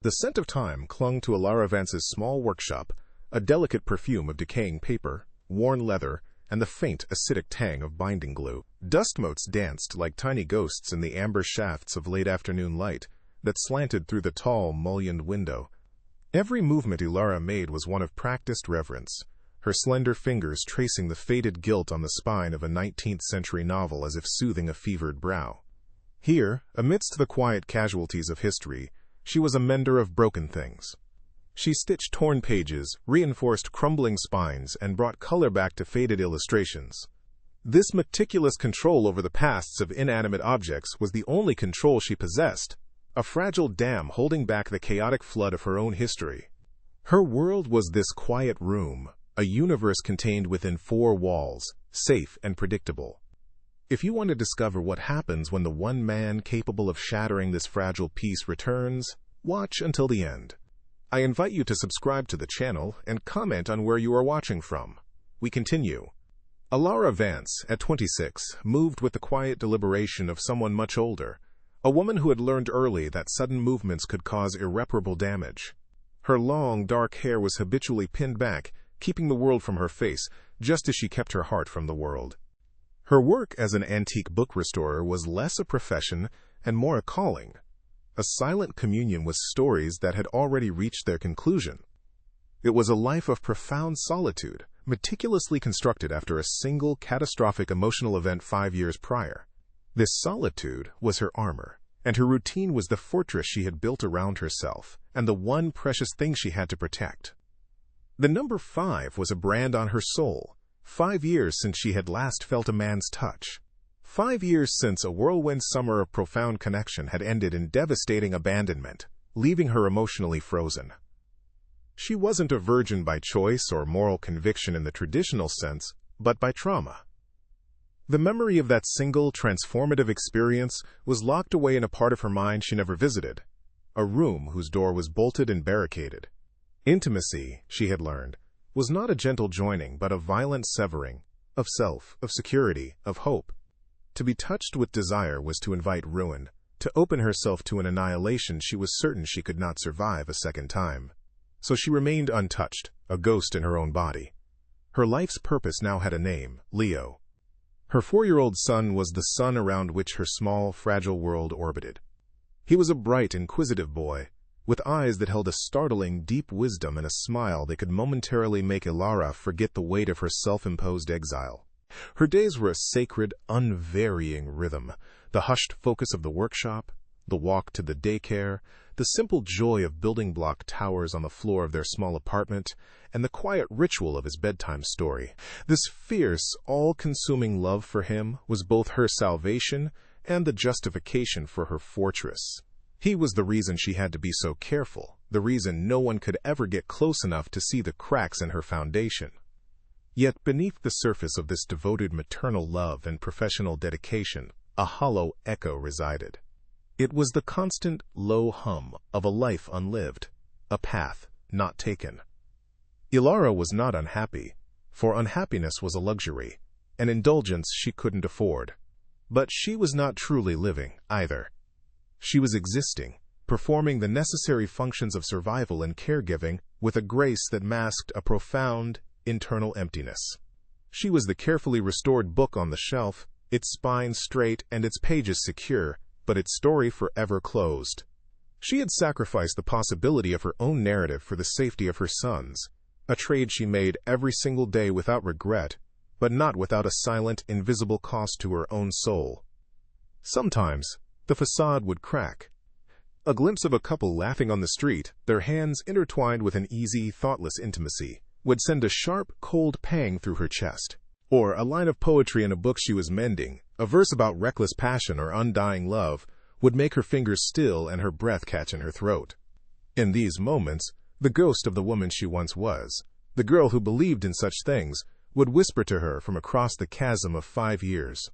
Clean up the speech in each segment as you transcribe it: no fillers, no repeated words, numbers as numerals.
The scent of time clung to Ilara Vance's small workshop, a delicate perfume of decaying paper, worn leather, and the faint, acidic tang of binding glue. Dust motes danced like tiny ghosts in the amber shafts of late afternoon light that slanted through the tall, mullioned window. Every movement Ilara made was one of practiced reverence, her slender fingers tracing the faded gilt on the spine of a 19th-century novel as if soothing a fevered brow. Here, amidst the quiet casualties of history, she was a mender of broken things. She stitched torn pages, reinforced crumbling spines, and brought color back to faded illustrations. This meticulous control over the pasts of inanimate objects was the only control she possessed, a fragile dam holding back the chaotic flood of her own history. Her world was this quiet room, a universe contained within four walls, safe and predictable. If you want to discover what happens when the one man capable of shattering this fragile piece returns, watch until the end. I invite you to subscribe to the channel and comment on where you are watching from. We continue. Ilara Vance, at 26, moved with the quiet deliberation of someone much older, a woman who had learned early that sudden movements could cause irreparable damage. Her long, dark hair was habitually pinned back, keeping the world from her face, just as she kept her heart from the world. Her work as an antique book restorer was less a profession and more a calling, a silent communion with stories that had already reached their conclusion. It was a life of profound solitude, meticulously constructed after a single catastrophic emotional event 5 years prior. This solitude was her armor, and her routine was the fortress she had built around herself, and the one precious thing she had to protect. The number 5 was a brand on her soul. 5 years since she had last felt a man's touch. 5 years since a whirlwind summer of profound connection had ended in devastating abandonment, leaving her emotionally frozen. She wasn't a virgin by choice or moral conviction in the traditional sense, but by trauma. The memory of that single, transformative experience was locked away in a part of her mind she never visited, a room whose door was bolted and barricaded. Intimacy, she had learned, was not a gentle joining, but a violent severing, of self, of security, of hope. To be touched with desire was to invite ruin, to open herself to an annihilation she was certain she could not survive a second time. So she remained untouched, a ghost in her own body. Her life's purpose now had a name, Leo. Her 4-year-old son was the sun around which her small, fragile world orbited. He was a bright, inquisitive boy, with eyes that held a startling, deep wisdom and a smile that could momentarily make Ilara forget the weight of her self-imposed exile. Her days were a sacred, unvarying rhythm, the hushed focus of the workshop, the walk to the daycare, the simple joy of building block towers on the floor of their small apartment, and the quiet ritual of his bedtime story. This fierce, all-consuming love for him was both her salvation and the justification for her fortress. He was the reason she had to be so careful, the reason no one could ever get close enough to see the cracks in her foundation. Yet beneath the surface of this devoted maternal love and professional dedication, a hollow echo resided. It was the constant, low hum of a life unlived, a path not taken. Ilara was not unhappy, for unhappiness was a luxury, an indulgence she couldn't afford. But she was not truly living, either. She was existing, performing the necessary functions of survival and caregiving with a grace that masked a profound, internal emptiness. She was the carefully restored book on the shelf, its spine straight and its pages secure, but its story forever closed. She had sacrificed the possibility of her own narrative for the safety of her sons, a trade she made every single day without regret, but not without a silent, invisible cost to her own soul. Sometimes, the facade would crack. A glimpse of a couple laughing on the street, their hands intertwined with an easy, thoughtless intimacy, would send a sharp, cold pang through her chest. Or a line of poetry in a book she was mending, a verse about reckless passion or undying love, would make her fingers still and her breath catch in her throat. In these moments, the ghost of the woman she once was, the girl who believed in such things, would whisper to her from across the chasm of 5 years.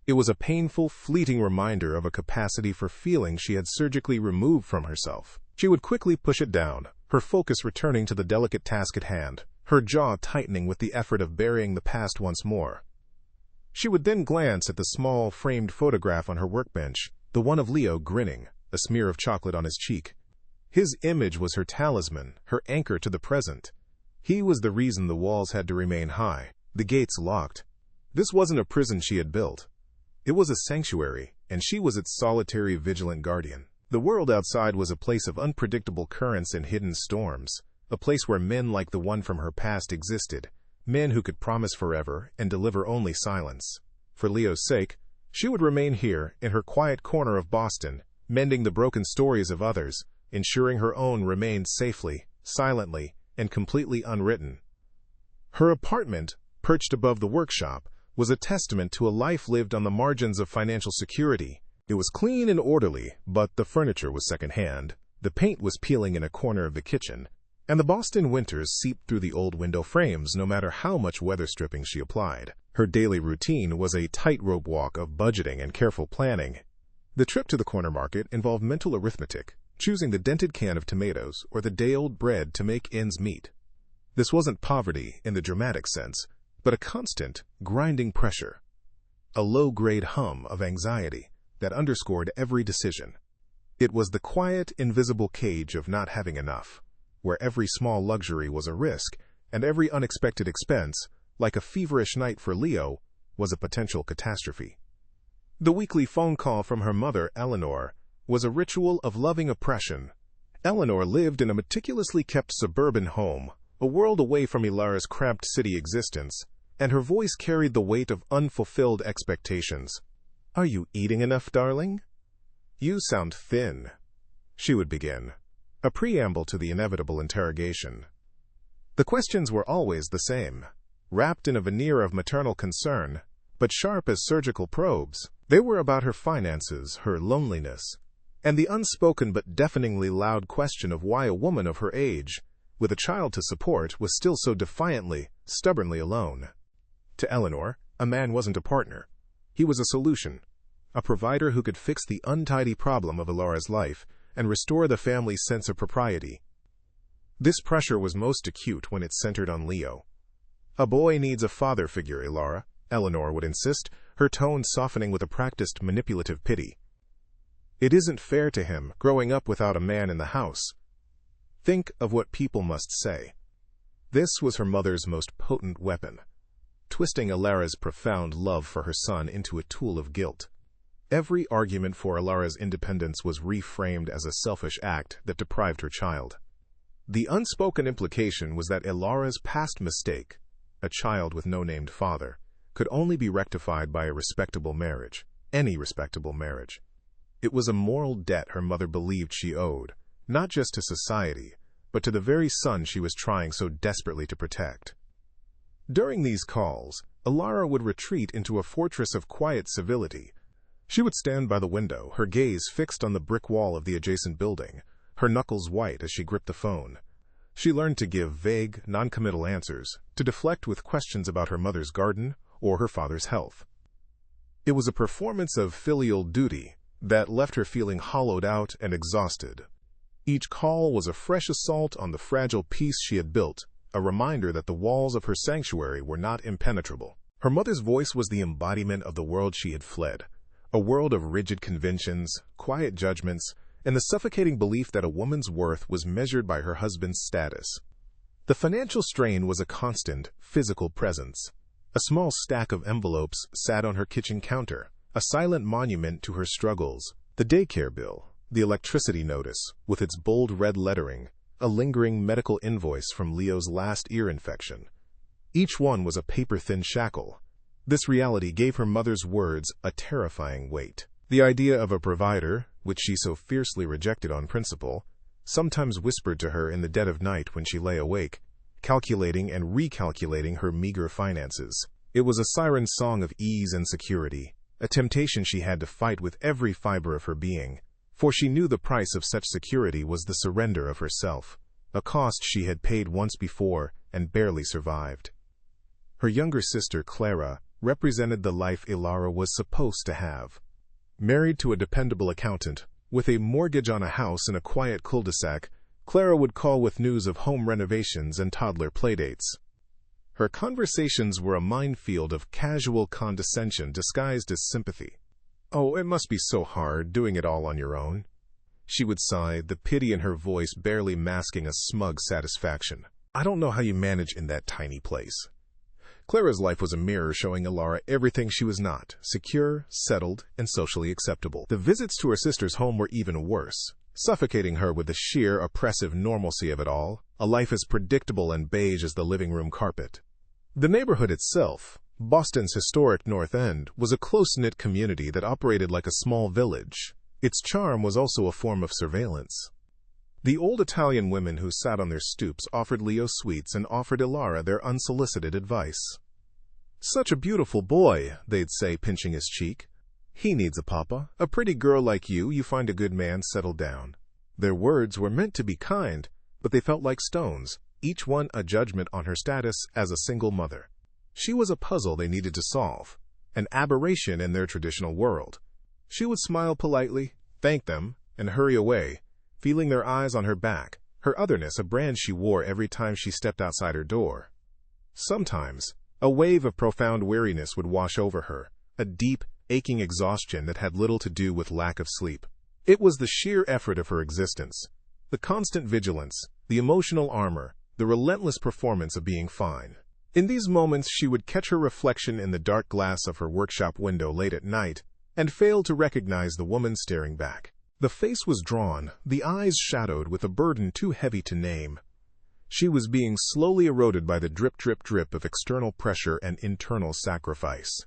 It was a painful, fleeting reminder of a capacity for feeling she had surgically removed from herself. She would quickly push it down, her focus returning to the delicate task at hand, her jaw tightening with the effort of burying the past once more. She would then glance at the small, framed photograph on her workbench, the one of Leo grinning, a smear of chocolate on his cheek. His image was her talisman, her anchor to the present. He was the reason the walls had to remain high, the gates locked. This wasn't a prison she had built. It was a sanctuary, and she was its solitary, vigilant guardian. The world outside was a place of unpredictable currents and hidden storms, a place where men like the one from her past existed, men who could promise forever and deliver only silence. For Leo's sake, she would remain here, in her quiet corner of Boston, mending the broken stories of others, ensuring her own remained safely, silently, and completely unwritten. Her apartment, perched above the workshop, was a testament to a life lived on the margins of financial security. It was clean and orderly, but the furniture was secondhand, the paint was peeling in a corner of the kitchen, and the Boston winters seeped through the old window frames no matter how much weather stripping she applied. Her daily routine was a tightrope walk of budgeting and careful planning. The trip to the corner market involved mental arithmetic, choosing the dented can of tomatoes or the day-old bread to make ends meet. This wasn't poverty in the dramatic sense, but a constant, grinding pressure, a low-grade hum of anxiety that underscored every decision. It was the quiet, invisible cage of not having enough, where every small luxury was a risk, and every unexpected expense, like a feverish night for Leo, was a potential catastrophe. The weekly phone call from her mother, Eleanor, was a ritual of loving oppression. Eleanor lived in a meticulously kept suburban home, a world away from Ilara's cramped city existence, and her voice carried the weight of unfulfilled expectations. "Are you eating enough, darling? You sound thin," she would begin, a preamble to the inevitable interrogation. The questions were always the same, wrapped in a veneer of maternal concern, but sharp as surgical probes. They were about her finances, her loneliness, and the unspoken but deafeningly loud question of why a woman of her age, with a child to support, was still so defiantly, stubbornly alone. To Eleanor, a man wasn't a partner. He was a solution, a provider who could fix the untidy problem of Ilara's life and restore the family's sense of propriety. This pressure was most acute when it centered on Leo. "A boy needs a father figure, Ilara," Eleanor would insist, her tone softening with a practiced manipulative pity. "It isn't fair to him, growing up without a man in the house. Think of what people must say." This was her mother's most potent weapon, twisting Ilara's profound love for her son into a tool of guilt. Every argument for Ilara's independence was reframed as a selfish act that deprived her child. The unspoken implication was that Ilara's past mistake, a child with no named father, could only be rectified by a respectable marriage, any respectable marriage. It was a moral debt her mother believed she owed, not just to society, but to the very son she was trying so desperately to protect. During these calls, Ilara would retreat into a fortress of quiet civility. She would stand by the window, her gaze fixed on the brick wall of the adjacent building, her knuckles white as she gripped the phone. She learned to give vague, non-committal answers, to deflect with questions about her mother's garden or her father's health. It was a performance of filial duty that left her feeling hollowed out and exhausted. Each call was a fresh assault on the fragile peace she had built, a reminder that the walls of her sanctuary were not impenetrable. Her mother's voice was the embodiment of the world she had fled, a world of rigid conventions, quiet judgments, and the suffocating belief that a woman's worth was measured by her husband's status. The financial strain was a constant, physical presence. A small stack of envelopes sat on her kitchen counter, a silent monument to her struggles. The daycare bill, the electricity notice, with its bold red lettering, a lingering medical invoice from Leo's last ear infection. Each one was a paper-thin shackle. This reality gave her mother's words a terrifying weight. The idea of a provider, which she so fiercely rejected on principle, sometimes whispered to her in the dead of night when she lay awake, calculating and recalculating her meager finances. It was a siren song of ease and security, a temptation she had to fight with every fiber of her being, for she knew the price of such security was the surrender of herself, a cost she had paid once before and barely survived. Her younger sister, Clara, represented the life Ilara was supposed to have. Married to a dependable accountant, with a mortgage on a house in a quiet cul-de-sac, Clara would call with news of home renovations and toddler playdates. Her conversations were a minefield of casual condescension disguised as sympathy. "Oh, it must be so hard, doing it all on your own." she would sigh, the pity in her voice barely masking a smug satisfaction. "I don't know how you manage in that tiny place." Clara's life was a mirror showing Ilara everything she was not: secure, settled, and socially acceptable. The visits to her sister's home were even worse, suffocating her with the sheer, oppressive normalcy of it all, a life as predictable and beige as the living room carpet. The neighborhood itself, Boston's historic North End, was a close-knit community that operated like a small village. Its charm was also a form of surveillance. The old Italian women who sat on their stoops offered Leo sweets and offered Ilara their unsolicited advice. "Such a beautiful boy," they'd say, pinching his cheek. "He needs a papa. A pretty girl like you find a good man, settle down." Their words were meant to be kind, but they felt like stones, each one a judgment on her status as a single mother. She was a puzzle they needed to solve, an aberration in their traditional world. She would smile politely, thank them, and hurry away, feeling their eyes on her back, her otherness a brand she wore every time she stepped outside her door. Sometimes, a wave of profound weariness would wash over her, a deep, aching exhaustion that had little to do with lack of sleep. It was the sheer effort of her existence, the constant vigilance, the emotional armor, the relentless performance of being fine. In these moments she would catch her reflection in the dark glass of her workshop window late at night, and failed to recognize the woman staring back. The face was drawn, the eyes shadowed with a burden too heavy to name. She was being slowly eroded by the drip, drip, drip of external pressure and internal sacrifice.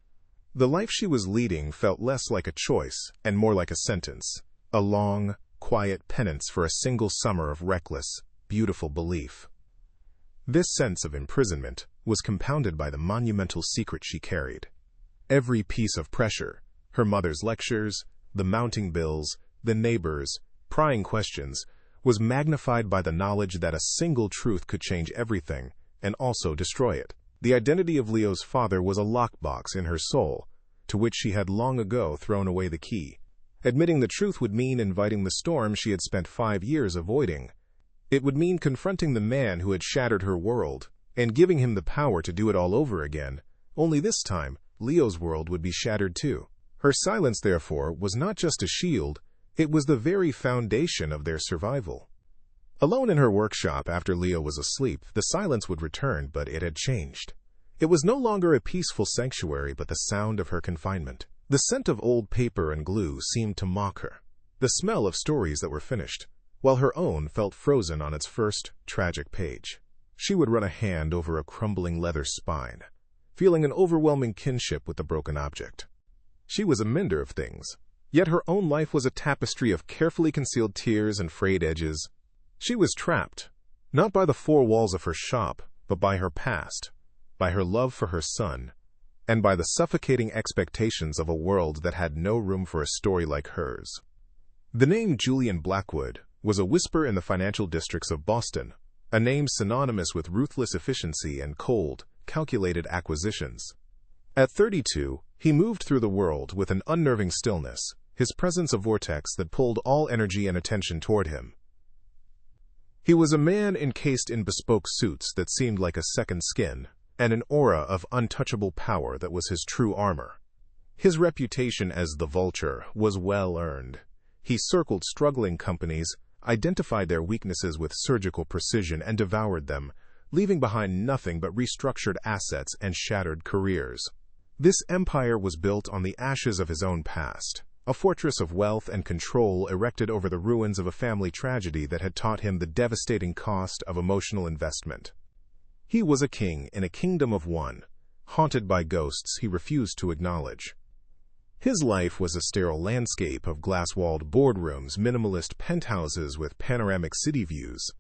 The life she was leading felt less like a choice and more like a sentence, a long, quiet penance for a single summer of reckless, beautiful belief. This sense of imprisonment was compounded by the monumental secret she carried. Every piece of pressure, her mother's lectures, the mounting bills, the neighbors, prying questions, was magnified by the knowledge that a single truth could change everything and also destroy it. The identity of Leo's father was a lockbox in her soul, to which she had long ago thrown away the key. Admitting the truth would mean inviting the storm she had spent 5 years avoiding. It would mean confronting the man who had shattered her world, and giving him the power to do it all over again. Only this time, Leo's world would be shattered too. Her silence, therefore, was not just a shield, it was the very foundation of their survival. Alone in her workshop after Leo was asleep, the silence would return, but it had changed. It was no longer a peaceful sanctuary, but the sound of her confinement. The scent of old paper and glue seemed to mock her, the smell of stories that were finished, while her own felt frozen on its first, tragic page. She would run a hand over a crumbling leather spine, feeling an overwhelming kinship with the broken object. She was a mender of things, yet her own life was a tapestry of carefully concealed tears and frayed edges. She was trapped, not by the 4 walls of her shop, but by her past, by her love for her son, and by the suffocating expectations of a world that had no room for a story like hers. The name Julian Blackwood was a whisper in the financial districts of Boston, a name synonymous with ruthless efficiency and cold, calculated acquisitions. At 32, he moved through the world with an unnerving stillness, his presence a vortex that pulled all energy and attention toward him. He was a man encased in bespoke suits that seemed like a second skin, and an aura of untouchable power that was his true armor. His reputation as the Vulture was well earned. He circled struggling companies, identified their weaknesses with surgical precision, and devoured them, leaving behind nothing but restructured assets and shattered careers. This empire was built on the ashes of his own past, a fortress of wealth and control erected over the ruins of a family tragedy that had taught him the devastating cost of emotional investment. He was a king in a kingdom of one, haunted by ghosts he refused to acknowledge. His life was a sterile landscape of glass-walled boardrooms, minimalist penthouses with panoramic city views,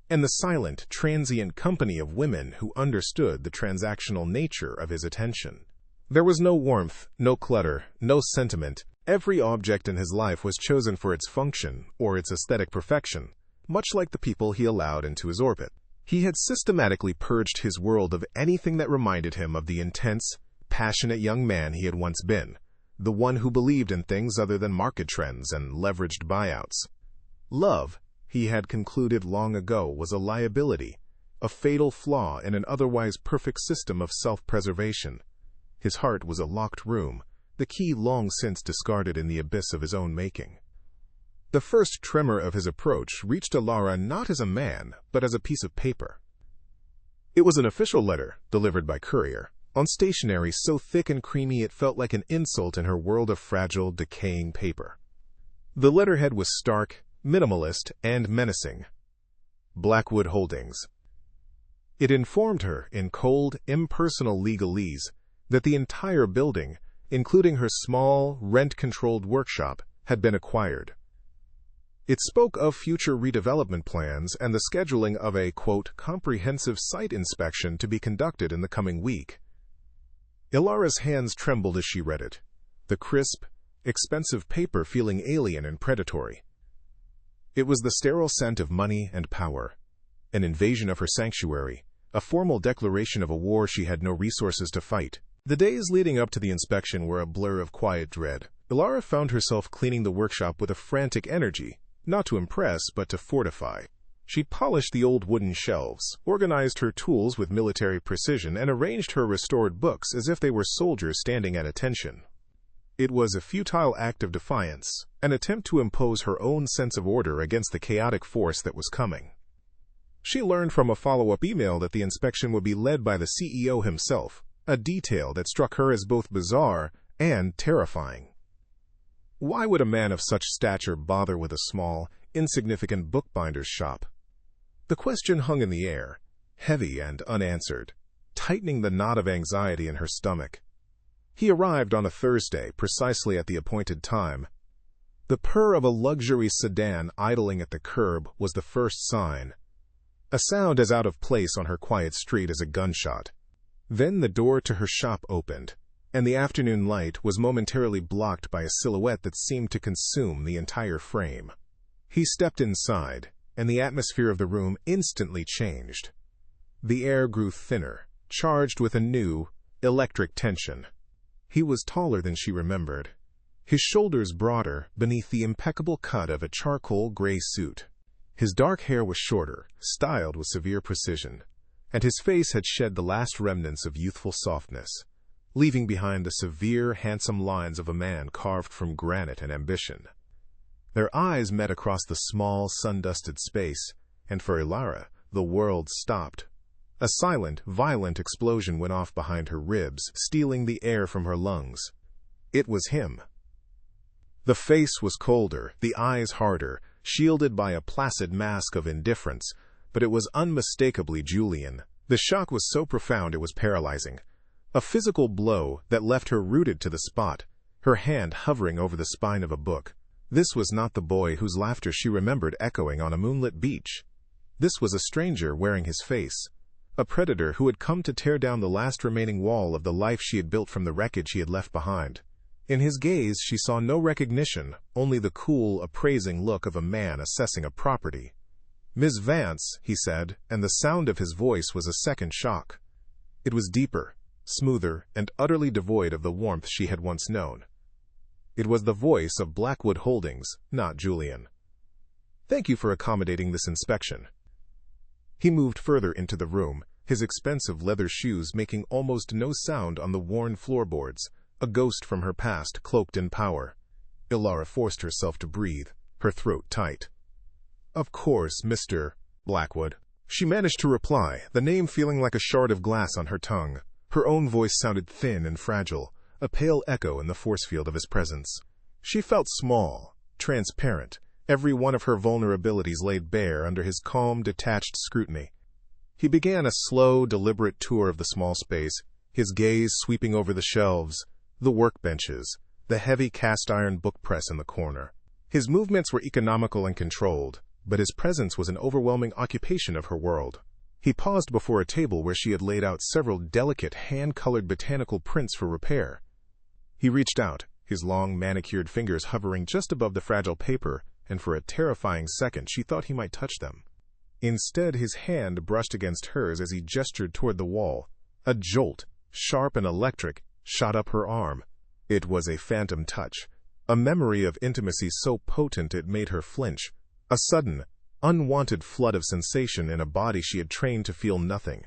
and the silent, transient company of women who understood the transactional nature of his attention. There was no warmth, no clutter, no sentiment. Every object in his life was chosen for its function or its aesthetic perfection, much like the people he allowed into his orbit. He had systematically purged his world of anything that reminded him of the intense, passionate young man he had once been, the one who believed in things other than market trends and leveraged buyouts. Love, he had concluded long ago, was a liability, a fatal flaw in an otherwise perfect system of self-preservation. His heart was a locked room, the key long since discarded in the abyss of his own making. The first tremor of his approach reached Alara not as a man, but as a piece of paper. It was an official letter, delivered by courier, on stationery so thick and creamy it felt like an insult in her world of fragile, decaying paper. The letterhead was stark, minimalist, and menacing. Blackwood Holdings. It informed her, in cold, impersonal legalese, that the entire building, including her small, rent-controlled workshop, had been acquired. It spoke of future redevelopment plans and the scheduling of a, quote, comprehensive site inspection to be conducted in the coming week. Ilara's hands trembled as she read it, the crisp, expensive paper feeling alien and predatory. It was the sterile scent of money and power, an invasion of her sanctuary, a formal declaration of a war she had no resources to fight. The days leading up to the inspection were a blur of quiet dread. Ilara found herself cleaning the workshop with a frantic energy, not to impress but to fortify. She polished the old wooden shelves, organized her tools with military precision, and arranged her restored books as if they were soldiers standing at attention. It was a futile act of defiance, an attempt to impose her own sense of order against the chaotic force that was coming. She learned from a follow-up email that the inspection would be led by the CEO himself, a detail that struck her as both bizarre and terrifying. Why would a man of such stature bother with a small, insignificant bookbinder's shop? The question hung in the air, heavy and unanswered, tightening the knot of anxiety in her stomach. He arrived on a Thursday, precisely at the appointed time. The purr of a luxury sedan idling at the curb was the first sign, a sound as out of place on her quiet street as a gunshot. Then the door to her shop opened, and the afternoon light was momentarily blocked by a silhouette that seemed to consume the entire frame. He stepped inside, and the atmosphere of the room instantly changed. The air grew thinner, charged with a new, electric tension. He was taller than she remembered, his shoulders broader beneath the impeccable cut of a charcoal gray suit. His dark hair was shorter, styled with severe precision, and his face had shed the last remnants of youthful softness, leaving behind the severe, handsome lines of a man carved from granite and ambition. Their eyes met across the small, sun-dusted space, and for Ilara, the world stopped. A silent, violent explosion went off behind her ribs, stealing the air from her lungs. It was him. The face was colder, the eyes harder, shielded by a placid mask of indifference, but it was unmistakably Julian. The shock was so profound it was paralyzing. A physical blow that left her rooted to the spot, her hand hovering over the spine of a book. This was not the boy whose laughter she remembered echoing on a moonlit beach. This was a stranger wearing his face, a predator who had come to tear down the last remaining wall of the life she had built from the wreckage he had left behind. In his gaze she saw no recognition, only the cool, appraising look of a man assessing a property. "Ms. Vance," he said, and the sound of his voice was a second shock. It was deeper, smoother, and utterly devoid of the warmth she had once known. It was the voice of Blackwood Holdings, not Julian. "Thank you for accommodating this inspection." He moved further into the room, his expensive leather shoes making almost no sound on the worn floorboards, a ghost from her past cloaked in power. Ilara forced herself to breathe, her throat tight. "Of course, Mr. Blackwood," she managed to reply, the name feeling like a shard of glass on her tongue. Her own voice sounded thin and fragile, a pale echo in the force field of his presence. She felt small, transparent, every one of her vulnerabilities laid bare under his calm, detached scrutiny. He began a slow, deliberate tour of the small space, his gaze sweeping over the shelves, the workbenches, the heavy cast-iron book press in the corner. His movements were economical and controlled, but his presence was an overwhelming occupation of her world. He paused before a table where she had laid out several delicate, hand-colored botanical prints for repair. He reached out, his long, manicured fingers hovering just above the fragile paper, and for a terrifying second she thought he might touch them. Instead, his hand brushed against hers as he gestured toward the wall. A jolt, sharp and electric, shot up her arm. It was a phantom touch, a memory of intimacy so potent it made her flinch, a sudden, unwanted flood of sensation in a body she had trained to feel nothing.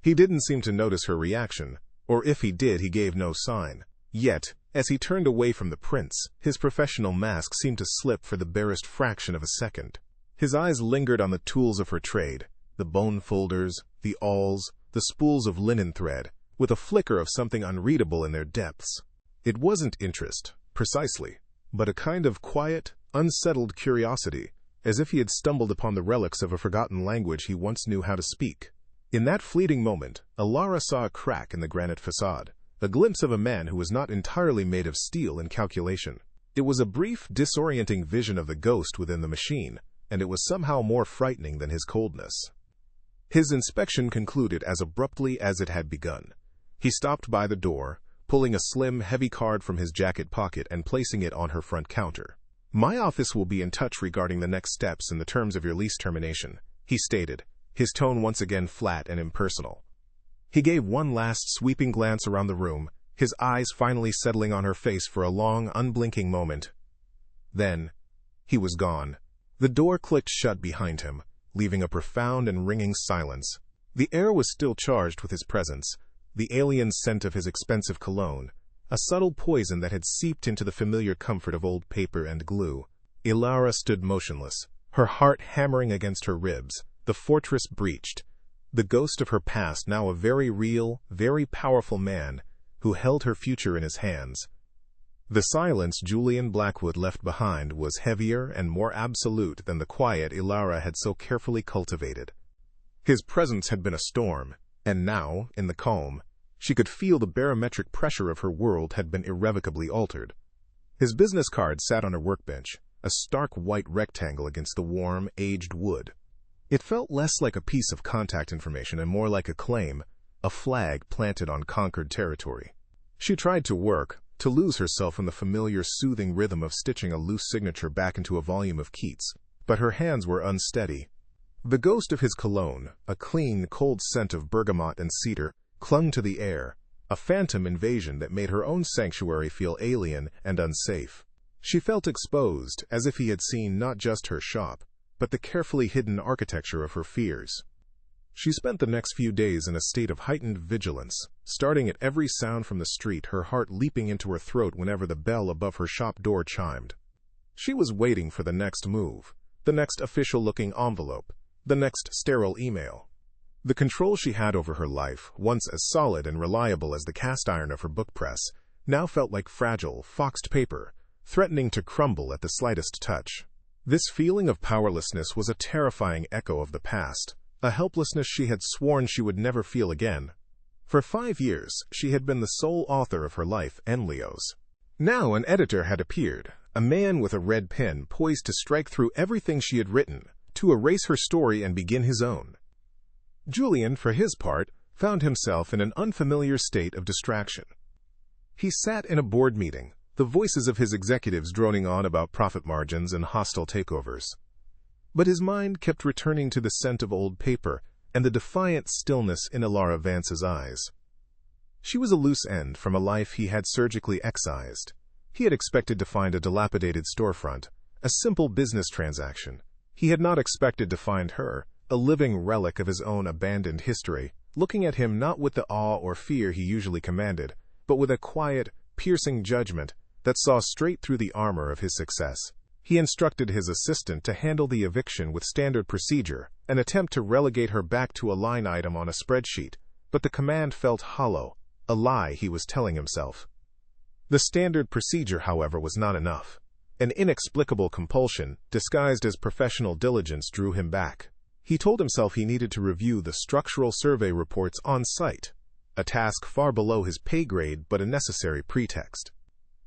He didn't seem to notice her reaction, or if he did, he gave no sign. Yet, as he turned away from the prince, his professional mask seemed to slip for the barest fraction of a second. His eyes lingered on the tools of her trade, the bone folders, the awls, the spools of linen thread, with a flicker of something unreadable in their depths. It wasn't interest, precisely, but a kind of quiet, unsettled curiosity, as if he had stumbled upon the relics of a forgotten language he once knew how to speak. In that fleeting moment, Alara saw a crack in the granite facade, a glimpse of a man who was not entirely made of steel and calculation. It was a brief, disorienting vision of the ghost within the machine, and it was somehow more frightening than his coldness. His inspection concluded as abruptly as it had begun. He stopped by the door, pulling a slim, heavy card from his jacket pocket and placing it on her front counter. "My office will be in touch regarding the next steps in the terms of your lease termination," he stated, his tone once again flat and impersonal. He gave one last sweeping glance around the room, his eyes finally settling on her face for a long, unblinking moment. Then, he was gone. The door clicked shut behind him, leaving a profound and ringing silence. The air was still charged with his presence, the alien scent of his expensive cologne, a subtle poison that had seeped into the familiar comfort of old paper and glue. Alara stood motionless, her heart hammering against her ribs, the fortress breached. The ghost of her past, now a very real, very powerful man, who held her future in his hands. The silence Julian Blackwood left behind was heavier and more absolute than the quiet Alara had so carefully cultivated. His presence had been a storm, and now, in the calm, she could feel the barometric pressure of her world had been irrevocably altered. His business card sat on her workbench, a stark white rectangle against the warm, aged wood. It felt less like a piece of contact information and more like a claim, a flag planted on conquered territory. She tried to work, to lose herself in the familiar, soothing rhythm of stitching a loose signature back into a volume of Keats, but her hands were unsteady. The ghost of his cologne, a clean, cold scent of bergamot and cedar, clung to the air, a phantom invasion that made her own sanctuary feel alien and unsafe. She felt exposed, as if he had seen not just her shop, but the carefully hidden architecture of her fears. She spent the next few days in a state of heightened vigilance, starting at every sound from the street, her heart leaping into her throat whenever the bell above her shop door chimed. She was waiting for the next move, the next official-looking envelope, the next sterile email. The control she had over her life, once as solid and reliable as the cast iron of her book press, now felt like fragile, foxed paper, threatening to crumble at the slightest touch. This feeling of powerlessness was a terrifying echo of the past, a helplessness she had sworn she would never feel again. For 5 years, she had been the sole author of her life and Leo's. Now an editor had appeared, a man with a red pen poised to strike through everything she had written, to erase her story and begin his own. Julian, for his part, found himself in an unfamiliar state of distraction. He sat in a board meeting, the voices of his executives droning on about profit margins and hostile takeovers. But his mind kept returning to the scent of old paper and the defiant stillness in Alara Vance's eyes. She was a loose end from a life he had surgically excised. He had expected to find a dilapidated storefront, a simple business transaction. He had not expected to find her, a living relic of his own abandoned history, looking at him not with the awe or fear he usually commanded, but with a quiet, piercing judgment that saw straight through the armor of his success. He instructed his assistant to handle the eviction with standard procedure, an attempt to relegate her back to a line item on a spreadsheet, but the command felt hollow, a lie he was telling himself. The standard procedure, however, was not enough. An inexplicable compulsion, disguised as professional diligence, drew him back. He told himself he needed to review the structural survey reports on site, a task far below his pay grade but a necessary pretext.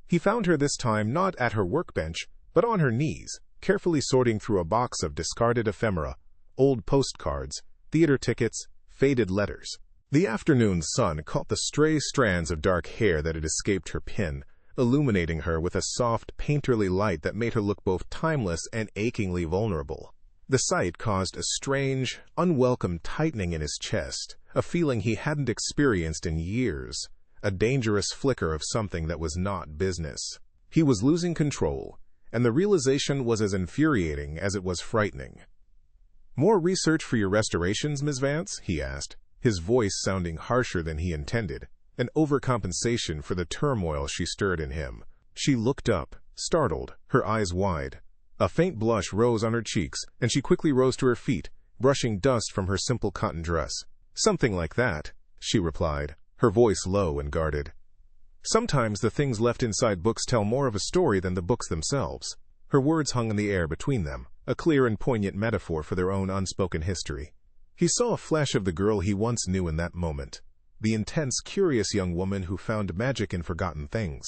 He found her this time not at her workbench, but on her knees, carefully sorting through a box of discarded ephemera, old postcards, theater tickets, faded letters. The afternoon sun caught the stray strands of dark hair that had escaped her pin, illuminating her with a soft, painterly light that made her look both timeless and achingly vulnerable. The sight caused a strange, unwelcome tightening in his chest, a feeling he hadn't experienced in years, a dangerous flicker of something that was not business. He was losing control, and the realization was as infuriating as it was frightening. "More research for your restorations, Miss Vance?" he asked, his voice sounding harsher than he intended, an overcompensation for the turmoil she stirred in him. She looked up, startled, her eyes wide. A faint blush rose on her cheeks, and she quickly rose to her feet, brushing dust from her simple cotton dress. "Something like that," she replied, her voice low and guarded. "Sometimes the things left inside books tell more of a story than the books themselves." Her words hung in the air between them, a clear and poignant metaphor for their own unspoken history. He saw a flash of the girl he once knew in that moment, the intense, curious young woman who found magic in forgotten things.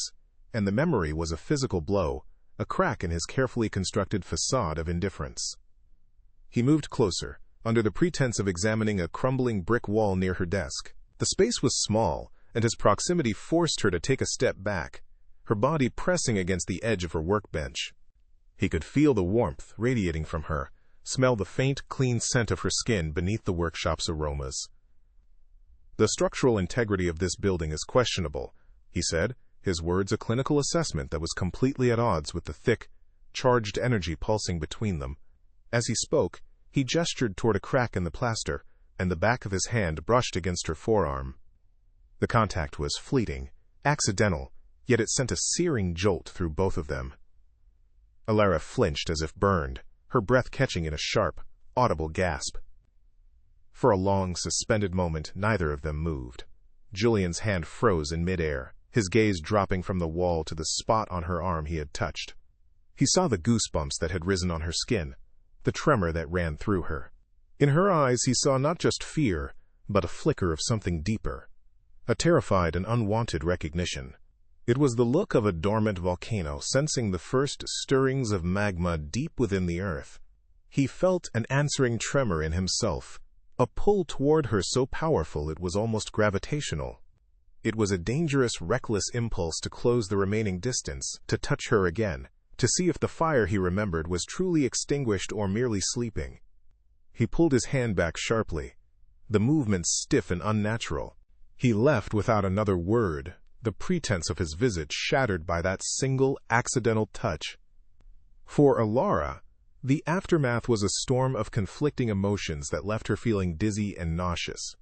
And the memory was a physical blow, a crack in his carefully constructed facade of indifference. He moved closer, under the pretense of examining a crumbling brick wall near her desk. The space was small, and his proximity forced her to take a step back, her body pressing against the edge of her workbench. He could feel the warmth radiating from her, smell the faint, clean scent of her skin beneath the workshop's aromas. "The structural integrity of this building is questionable," he said, his words a clinical assessment that was completely at odds with the thick, charged energy pulsing between them. As he spoke, he gestured toward a crack in the plaster, and the back of his hand brushed against her forearm. The contact was fleeting, accidental, yet it sent a searing jolt through both of them. Alara flinched as if burned, her breath catching in a sharp, audible gasp. For a long, suspended moment, neither of them moved. Julian's hand froze in midair, his gaze dropping from the wall to the spot on her arm he had touched. He saw the goosebumps that had risen on her skin, the tremor that ran through her. In her eyes he saw not just fear, but a flicker of something deeper, a terrified and unwanted recognition. It was the look of a dormant volcano sensing the first stirrings of magma deep within the earth. He felt an answering tremor in himself, a pull toward her so powerful it was almost gravitational. It was a dangerous, reckless impulse to close the remaining distance, to touch her again, to see if the fire he remembered was truly extinguished or merely sleeping. He pulled his hand back sharply, the movement stiff and unnatural. He left without another word, the pretense of his visit shattered by that single, accidental touch. For Alara, the aftermath was a storm of conflicting emotions that left her feeling dizzy and nauseous.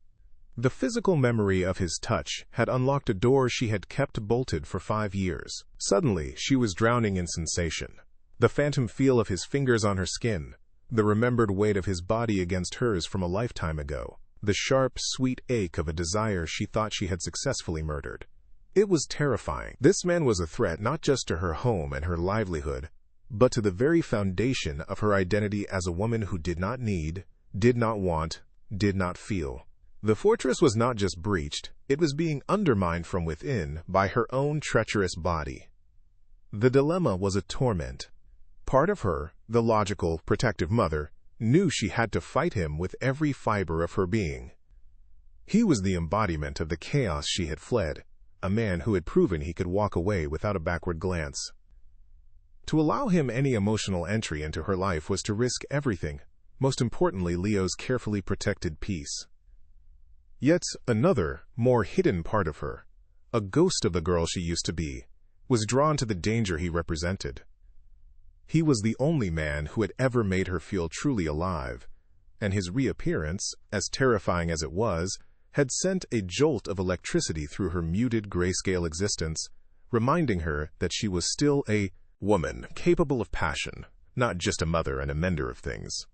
The physical memory of his touch had unlocked a door she had kept bolted for 5 years. Suddenly, she was drowning in sensation. The phantom feel of his fingers on her skin, the remembered weight of his body against hers from a lifetime ago, the sharp, sweet ache of a desire she thought she had successfully murdered. It was terrifying. This man was a threat not just to her home and her livelihood, but to the very foundation of her identity as a woman who did not need, did not want, did not feel. The fortress was not just breached, it was being undermined from within by her own treacherous body. The dilemma was a torment. Part of her, the logical, protective mother, knew she had to fight him with every fiber of her being. He was the embodiment of the chaos she had fled, a man who had proven he could walk away without a backward glance. To allow him any emotional entry into her life was to risk everything, most importantly Leo's carefully protected peace. Yet another, more hidden part of her, a ghost of the girl she used to be, was drawn to the danger he represented. He was the only man who had ever made her feel truly alive, and his reappearance, as terrifying as it was, had sent a jolt of electricity through her muted grayscale existence, reminding her that she was still a woman capable of passion, not just a mother and a mender of things.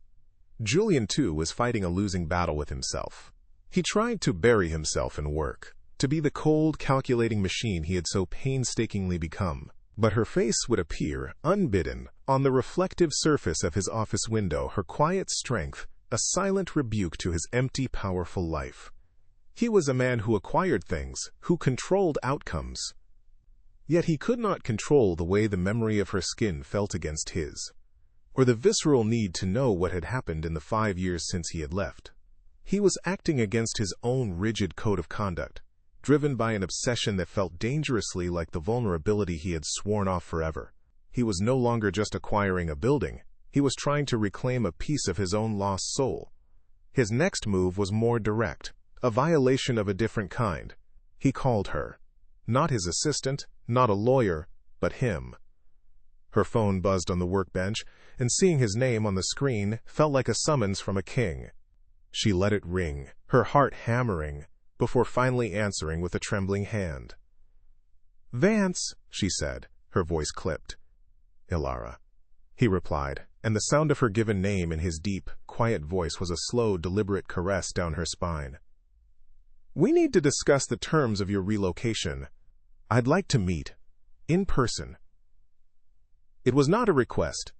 Julian, too, was fighting a losing battle with himself. He tried to bury himself in work, to be the cold, calculating machine he had so painstakingly become. But her face would appear, unbidden, on the reflective surface of his office window, her quiet strength, a silent rebuke to his empty, powerful life. He was a man who acquired things, who controlled outcomes. Yet he could not control the way the memory of her skin felt against his, or the visceral need to know what had happened in the 5 years since he had left. He was acting against his own rigid code of conduct, driven by an obsession that felt dangerously like the vulnerability he had sworn off forever. He was no longer just acquiring a building, he was trying to reclaim a piece of his own lost soul. His next move was more direct, a violation of a different kind. He called her. Not his assistant, not a lawyer, but him. Her phone buzzed on the workbench, and seeing his name on the screen felt like a summons from a king. She let it ring, her heart hammering, before finally answering with a trembling hand. "Vance," she said, her voice clipped. "Ilara," he replied, and the sound of her given name in his deep, quiet voice was a slow, deliberate caress down her spine. "We need to discuss the terms of your relocation. I'd like to meet, in person." It was not a request.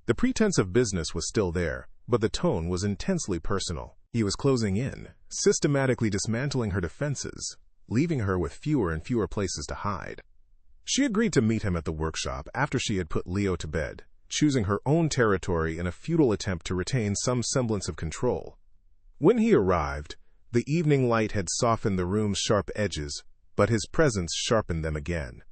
The pretense of business was still there, but the tone was intensely personal. He was closing in, systematically dismantling her defenses, leaving her with fewer and fewer places to hide. She agreed to meet him at the workshop after she had put Leo to bed, choosing her own territory in a futile attempt to retain some semblance of control. When he arrived, the evening light had softened the room's sharp edges, but his presence sharpened them again.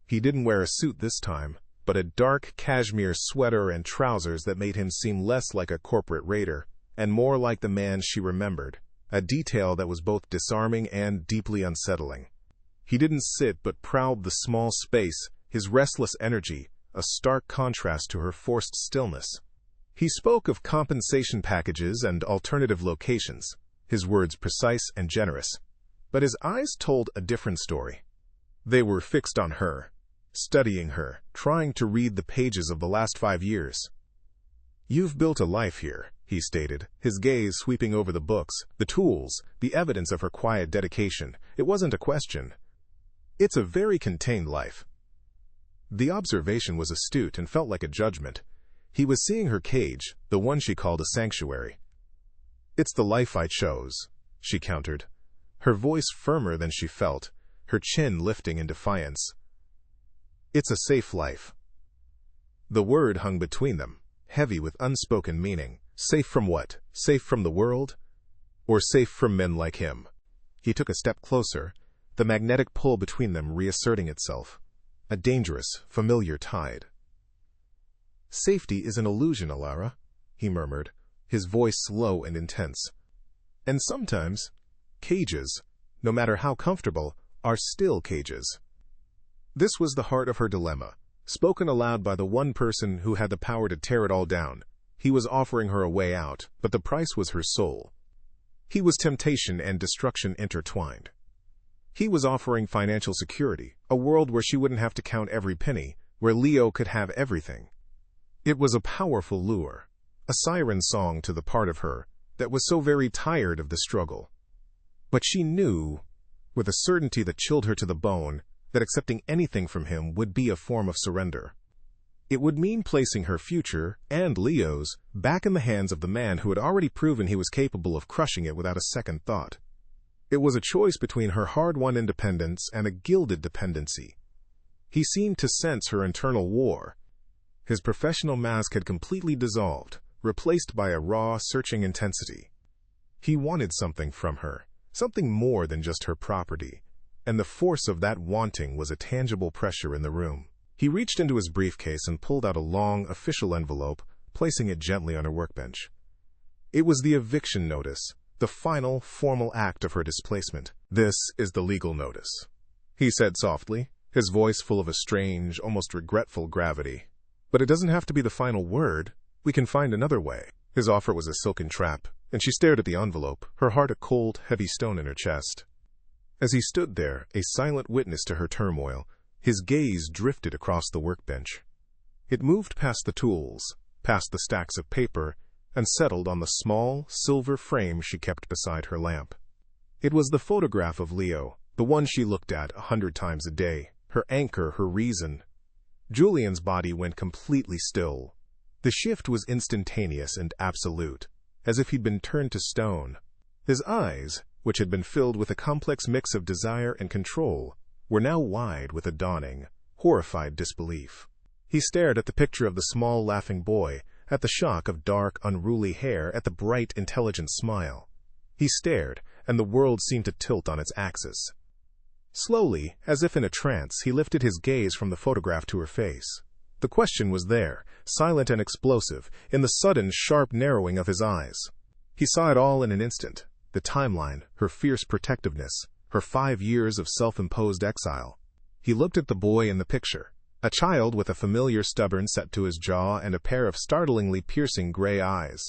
He didn't wear a suit this time, but a dark cashmere sweater and trousers that made him seem less like a corporate raider and more like the man she remembered, a detail that was both disarming and deeply unsettling. He didn't sit but prowled the small space, his restless energy, a stark contrast to her forced stillness. He spoke of compensation packages and alternative locations, his words precise and generous, but his eyes told a different story. They were fixed on her, studying her, trying to read the pages of the last 5 years. "You've built a life here," he stated, his gaze sweeping over the books, the tools, the evidence of her quiet dedication. It wasn't a question. "It's a very contained life." The observation was astute and felt like a judgment. He was seeing her cage, the one she called a sanctuary. "It's the life I chose," she countered, her voice firmer than she felt, her chin lifting in defiance. "It's a safe life." The word hung between them, heavy with unspoken meaning. Safe from what? Safe from the world? Or safe from men like him? He took a step closer, the magnetic pull between them reasserting itself, a dangerous, familiar tide. "Safety is an illusion, Ilara," he murmured, his voice slow and intense. "And sometimes, cages, no matter how comfortable, are still cages." This was the heart of her dilemma, spoken aloud by the one person who had the power to tear it all down. He was offering her a way out, but the price was her soul. He was temptation and destruction intertwined. He was offering financial security, a world where she wouldn't have to count every penny, where Leo could have everything. It was a powerful lure, a siren song to the part of her that was so very tired of the struggle. But she knew, with a certainty that chilled her to the bone, that accepting anything from him would be a form of surrender. It would mean placing her future, and Leo's, back in the hands of the man who had already proven he was capable of crushing it without a second thought. It was a choice between her hard-won independence and a gilded dependency. He seemed to sense her internal war. His professional mask had completely dissolved, replaced by a raw, searching intensity. He wanted something from her, something more than just her property, and the force of that wanting was a tangible pressure in the room. He reached into his briefcase and pulled out a long, official envelope, placing it gently on her workbench. It was the eviction notice, the final, formal act of her displacement. "This is the legal notice," he said softly, his voice full of a strange, almost regretful gravity. "But it doesn't have to be the final word. We can find another way." His offer was a silken trap, and she stared at the envelope, her heart a cold, heavy stone in her chest. As he stood there, a silent witness to her turmoil, his gaze drifted across the workbench. It moved past the tools, past the stacks of paper, and settled on the small, silver frame she kept beside her lamp. It was the photograph of Leo, the one she looked at 100 times a day, her anchor, her reason. Julian's body went completely still. The shift was instantaneous and absolute, as if he'd been turned to stone. His eyes, which had been filled with a complex mix of desire and control, were now wide with a dawning, horrified disbelief. He stared at the picture of the small, laughing boy, at the shock of dark, unruly hair, at the bright, intelligent smile. He stared, and the world seemed to tilt on its axis. Slowly, as if in a trance, he lifted his gaze from the photograph to her face. The question was there, silent and explosive, in the sudden, sharp narrowing of his eyes. He saw it all in an instant, the timeline, her fierce protectiveness, her 5 years of self-imposed exile. He looked at the boy in the picture, a child with a familiar stubborn set to his jaw and a pair of startlingly piercing gray eyes.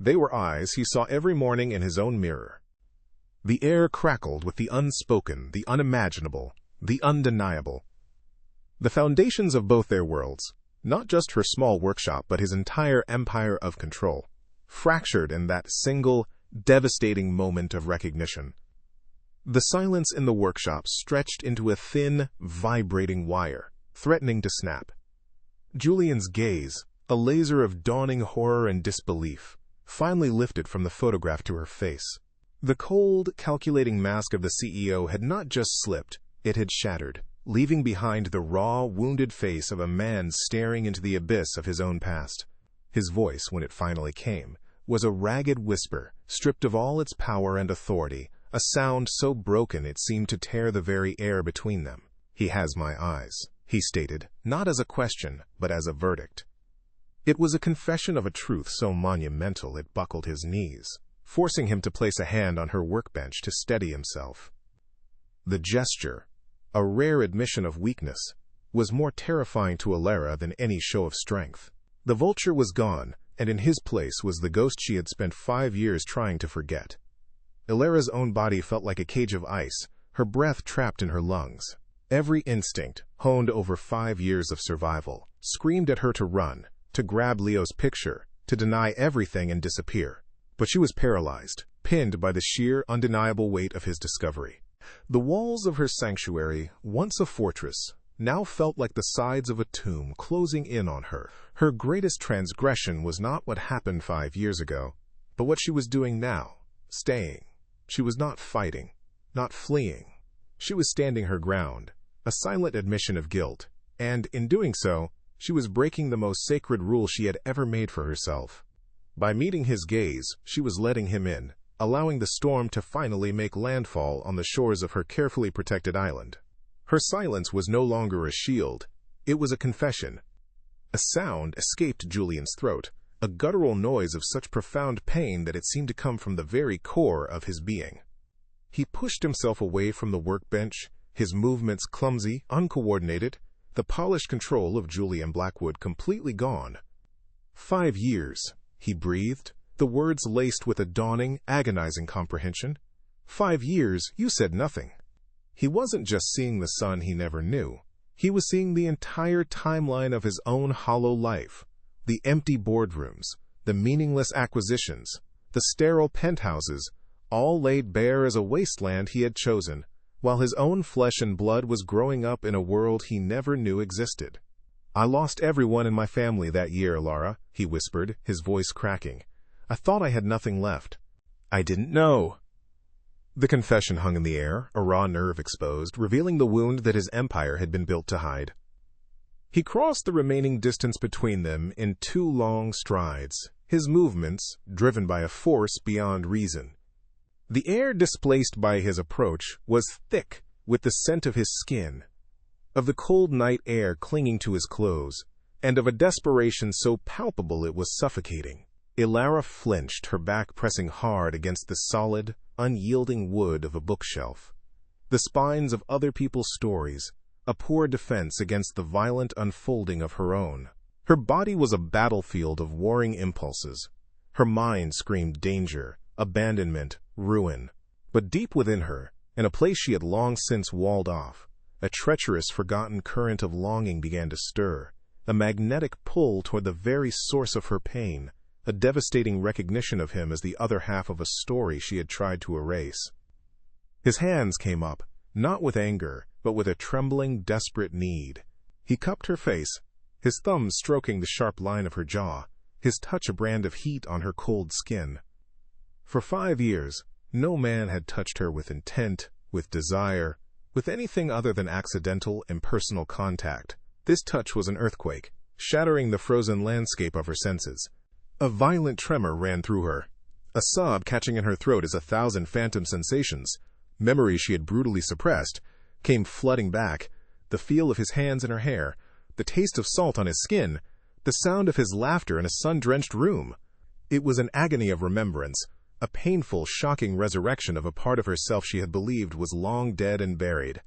They were eyes he saw every morning in his own mirror. The air crackled with the unspoken, the unimaginable, the undeniable. The foundations of both their worlds, not just her small workshop but his entire empire of control, fractured in that single, devastating moment of recognition. The silence in the workshop stretched into a thin, vibrating wire, threatening to snap. Julian's gaze, a laser of dawning horror and disbelief, finally lifted from the photograph to her face. The cold, calculating mask of the CEO had not just slipped, it had shattered, leaving behind the raw, wounded face of a man staring into the abyss of his own past. His voice, when it finally came, was a ragged whisper, stripped of all its power and authority, a sound so broken it seemed to tear the very air between them. "He has my eyes," he stated, not as a question, but as a verdict. It was a confession of a truth so monumental it buckled his knees, forcing him to place a hand on her workbench to steady himself. The gesture, a rare admission of weakness, was more terrifying to Alara than any show of strength. The vulture was gone, and in his place was the ghost she had spent 5 years trying to forget. Alara's own body felt like a cage of ice, her breath trapped in her lungs. Every instinct, honed over 5 years of survival, screamed at her to run, to grab Leo's picture, to deny everything and disappear. But she was paralyzed, pinned by the sheer, undeniable weight of his discovery. The walls of her sanctuary, once a fortress, now felt like the sides of a tomb closing in on her. Her greatest transgression was not what happened 5 years ago, but what she was doing now, staying. She was not fighting, not fleeing. She was standing her ground, a silent admission of guilt, and, in doing so, she was breaking the most sacred rule she had ever made for herself. By meeting his gaze, she was letting him in, allowing the storm to finally make landfall on the shores of her carefully protected island. Her silence was no longer a shield, it was a confession. A sound escaped Julian's throat, a guttural noise of such profound pain that it seemed to come from the very core of his being. He pushed himself away from the workbench, his movements clumsy, uncoordinated, the polished control of Julian Blackwood completely gone. 5 years, he breathed, the words laced with a dawning, agonizing comprehension. 5 years, you said nothing. He wasn't just seeing the son he never knew. He was seeing the entire timeline of his own hollow life. The empty boardrooms, the meaningless acquisitions, the sterile penthouses, all laid bare as a wasteland he had chosen, while his own flesh and blood was growing up in a world he never knew existed. "I lost everyone in my family that year, Lara," he whispered, his voice cracking. "I thought I had nothing left. I didn't know." The confession hung in the air, a raw nerve exposed, revealing the wound that his empire had been built to hide. He crossed the remaining distance between them in 2 long strides, his movements driven by a force beyond reason. The air displaced by his approach was thick with the scent of his skin, of the cold night air clinging to his clothes, and of a desperation so palpable it was suffocating. Alara flinched, her back pressing hard against the solid, unyielding wood of a bookshelf. The spines of other people's stories, a poor defense against the violent unfolding of her own. Her body was a battlefield of warring impulses. Her mind screamed danger, abandonment, ruin. But deep within her, in a place she had long since walled off, a treacherous, forgotten current of longing began to stir, a magnetic pull toward the very source of her pain, a devastating recognition of him as the other half of a story she had tried to erase. His hands came up, not with anger, but with a trembling, desperate need. He cupped her face, his thumbs stroking the sharp line of her jaw, his touch a brand of heat on her cold skin. For 5 years, no man had touched her with intent, with desire, with anything other than accidental, impersonal contact. This touch was an earthquake, shattering the frozen landscape of her senses. A violent tremor ran through her, a sob catching in her throat as 1,000 phantom sensations, memories she had brutally suppressed, came flooding back. The feel of his hands in her hair, the taste of salt on his skin, the sound of his laughter in a sun-drenched room. It was an agony of remembrance, a painful, shocking resurrection of a part of herself she had believed was long dead and buried.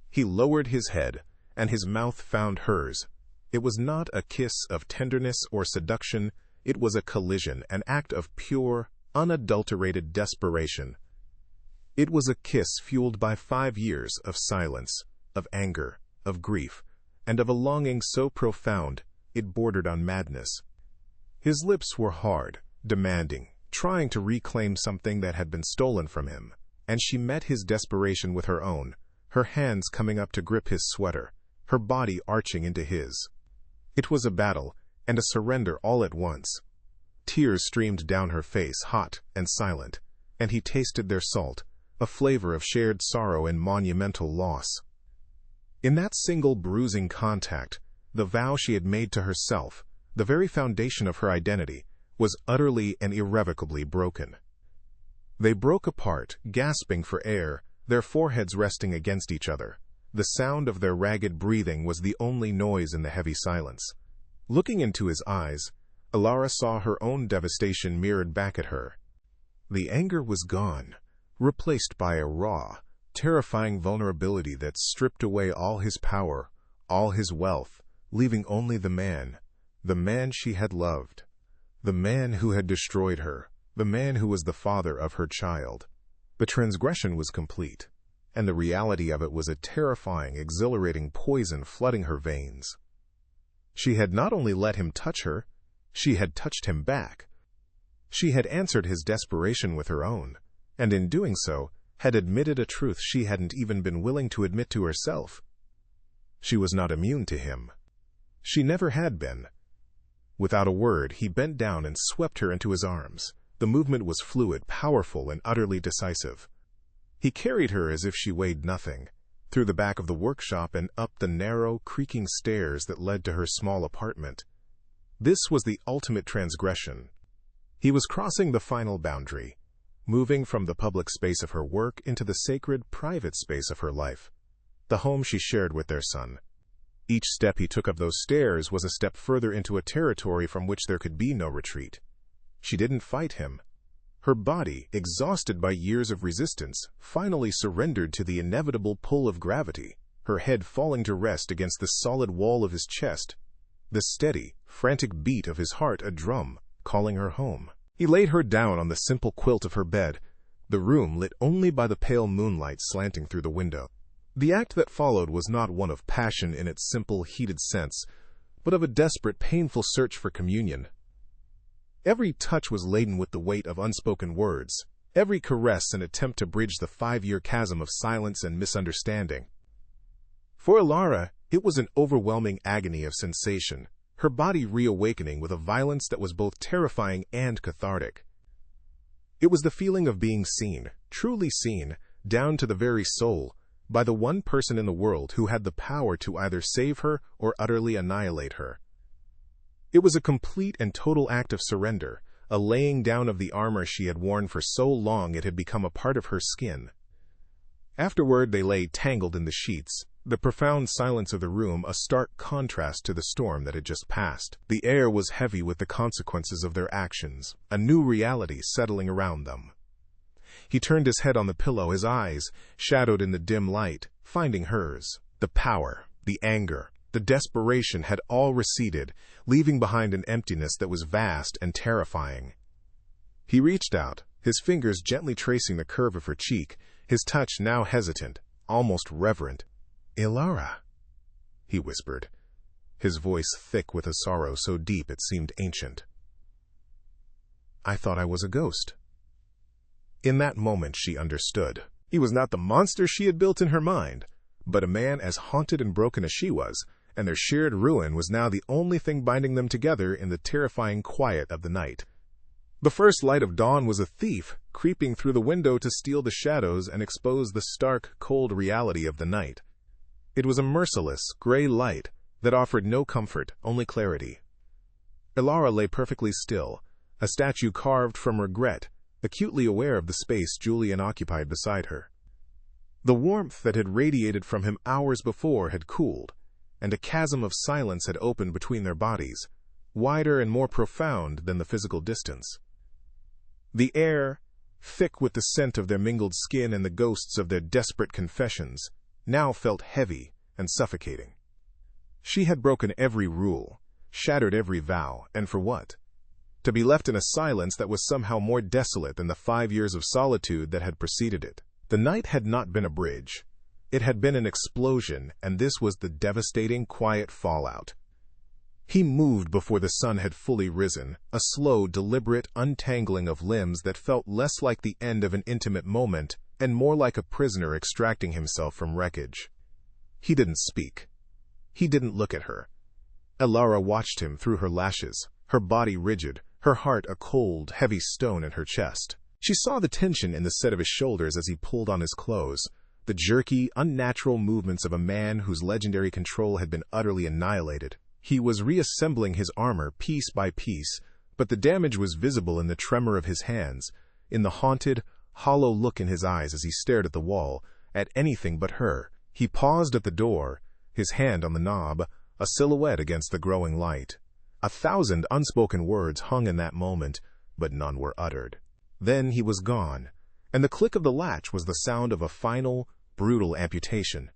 He lowered his head, and his mouth found hers. It was not a kiss of tenderness or seduction, it was a collision, an act of pure, unadulterated desperation. It was a kiss fueled by 5 years of silence, of anger, of grief, and of a longing so profound it bordered on madness. His lips were hard, demanding, trying to reclaim something that had been stolen from him, and she met his desperation with her own, her hands coming up to grip his sweater, her body arching into his. It was a battle, and a surrender all at once. Tears streamed down her face, hot and silent, and he tasted their salt, a flavor of shared sorrow and monumental loss. In that single bruising contact, the vow she had made to herself, the very foundation of her identity, was utterly and irrevocably broken. They broke apart, gasping for air, their foreheads resting against each other. The sound of their ragged breathing was the only noise in the heavy silence. Looking into his eyes, Elara saw her own devastation mirrored back at her. The anger was gone, replaced by a raw, terrifying vulnerability that stripped away all his power, all his wealth, leaving only the man she had loved, the man who had destroyed her, the man who was the father of her child. The transgression was complete, and the reality of it was a terrifying, exhilarating poison flooding her veins. She had not only let him touch her, she had touched him back. She had answered his desperation with her own, and in doing so, had admitted a truth she hadn't even been willing to admit to herself. She was not immune to him. She never had been. Without a word, he bent down and swept her into his arms. The movement was fluid, powerful, and utterly decisive. He carried her as if she weighed nothing, through the back of the workshop and up the narrow, creaking stairs that led to her small apartment. This was the ultimate transgression. He was crossing the final boundary, moving from the public space of her work into the sacred, private space of her life, the home she shared with their son. Each step he took up those stairs was a step further into a territory from which there could be no retreat. She didn't fight him. Her body, exhausted by years of resistance, finally surrendered to the inevitable pull of gravity, her head falling to rest against the solid wall of his chest, the steady, frantic beat of his heart a drum, calling her home. He laid her down on the simple quilt of her bed, the room lit only by the pale moonlight slanting through the window. The act that followed was not one of passion in its simple, heated sense, but of a desperate, painful search for communion. Every touch was laden with the weight of unspoken words, every caress an attempt to bridge the 5-year chasm of silence and misunderstanding. For Elara, it was an overwhelming agony of sensation, her body reawakening with a violence that was both terrifying and cathartic. It was the feeling of being seen, truly seen, down to the very soul, by the one person in the world who had the power to either save her or utterly annihilate her. It was a complete and total act of surrender, a laying down of the armor she had worn for so long it had become a part of her skin. Afterward they lay tangled in the sheets, the profound silence of the room a stark contrast to the storm that had just passed. The air was heavy with the consequences of their actions, a new reality settling around them. He turned his head on the pillow, his eyes, shadowed in the dim light, finding hers. The power, the anger, the desperation had all receded, leaving behind an emptiness that was vast and terrifying. He reached out, his fingers gently tracing the curve of her cheek, his touch now hesitant, almost reverent. "Elara," he whispered, his voice thick with a sorrow so deep it seemed ancient. "I thought I was a ghost." In that moment she understood. He was not the monster she had built in her mind, but a man as haunted and broken as she was, and their shared ruin was now the only thing binding them together in the terrifying quiet of the night. The first light of dawn was a thief, creeping through the window to steal the shadows and expose the stark, cold reality of the night. It was a merciless, gray light that offered no comfort, only clarity. Elara lay perfectly still, a statue carved from regret, acutely aware of the space Julian occupied beside her. The warmth that had radiated from him hours before had cooled, and a chasm of silence had opened between their bodies, wider and more profound than the physical distance. The air, thick with the scent of their mingled skin and the ghosts of their desperate confessions, now felt heavy and suffocating. She had broken every rule, shattered every vow, and for what? To be left in a silence that was somehow more desolate than the 5 years of solitude that had preceded it. The night had not been a bridge. It had been an explosion, and this was the devastating, quiet fallout. He moved before the sun had fully risen, a slow, deliberate untangling of limbs that felt less like the end of an intimate moment and more like a prisoner extracting himself from wreckage. He didn't speak. He didn't look at her. Elara watched him through her lashes, her body rigid, her heart a cold, heavy stone in her chest. She saw the tension in the set of his shoulders as he pulled on his clothes, the jerky, unnatural movements of a man whose legendary control had been utterly annihilated. He was reassembling his armor piece by piece, but the damage was visible in the tremor of his hands, in the haunted, hollow look in his eyes as he stared at the wall, at anything but her. He paused at the door, his hand on the knob, a silhouette against the growing light. 1,000 unspoken words hung in that moment, but none were uttered. Then he was gone, and the click of the latch was the sound of a final, brutal amputation.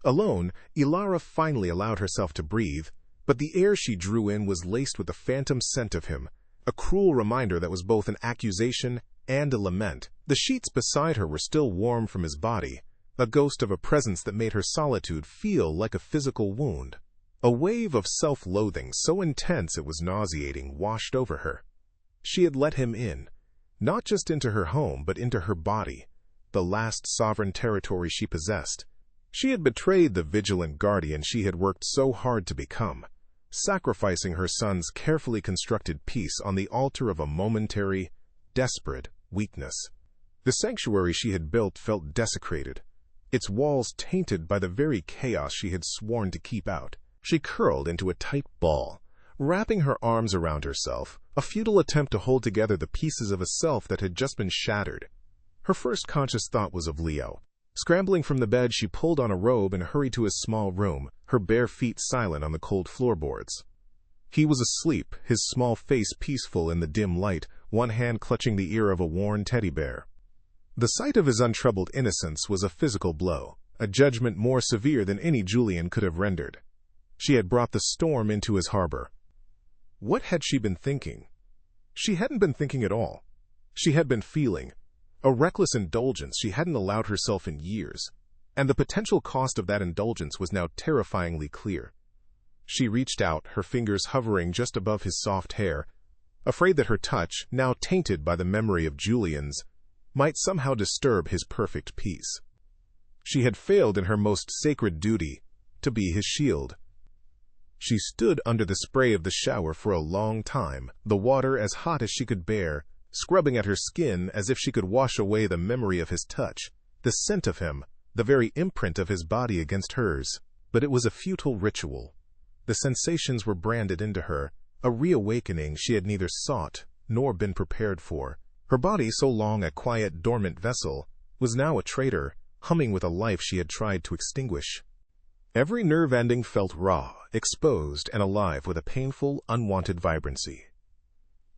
Alone, Elara finally allowed herself to breathe, but the air she drew in was laced with the phantom scent of him, a cruel reminder that was both an accusation and a lament. The sheets beside her were still warm from his body, a ghost of a presence that made her solitude feel like a physical wound. A wave of self-loathing so intense it was nauseating washed over her. She had let him in, not just into her home, but into her body, the last sovereign territory she possessed. She had betrayed the vigilant guardian she had worked so hard to become, sacrificing her son's carefully constructed peace on the altar of a momentary, desperate weakness. The sanctuary she had built felt desecrated, its walls tainted by the very chaos she had sworn to keep out. She curled into a tight ball, wrapping her arms around herself, a futile attempt to hold together the pieces of a self that had just been shattered. Her first conscious thought was of Leo. Scrambling from the bed, she pulled on a robe and hurried to his small room, her bare feet silent on the cold floorboards. He was asleep, his small face peaceful in the dim light, one hand clutching the ear of a worn teddy bear. The sight of his untroubled innocence was a physical blow, a judgment more severe than any Julian could have rendered. She had brought the storm into his harbor. What had she been thinking? She hadn't been thinking at all. She had been feeling. A reckless indulgence she hadn't allowed herself in years, and the potential cost of that indulgence was now terrifyingly clear. She reached out, her fingers hovering just above his soft hair, afraid that her touch, now tainted by the memory of Julian's, might somehow disturb his perfect peace. She had failed in her most sacred duty, to be his shield. She stood under the spray of the shower for a long time, the water as hot as she could bear, scrubbing at her skin as if she could wash away the memory of his touch, the scent of him, the very imprint of his body against hers. But it was a futile ritual. The sensations were branded into her, a reawakening she had neither sought nor been prepared for. Her body, so long a quiet, dormant vessel, was now a traitor, humming with a life she had tried to extinguish. Every nerve ending felt raw, exposed, and alive with a painful, unwanted vibrancy.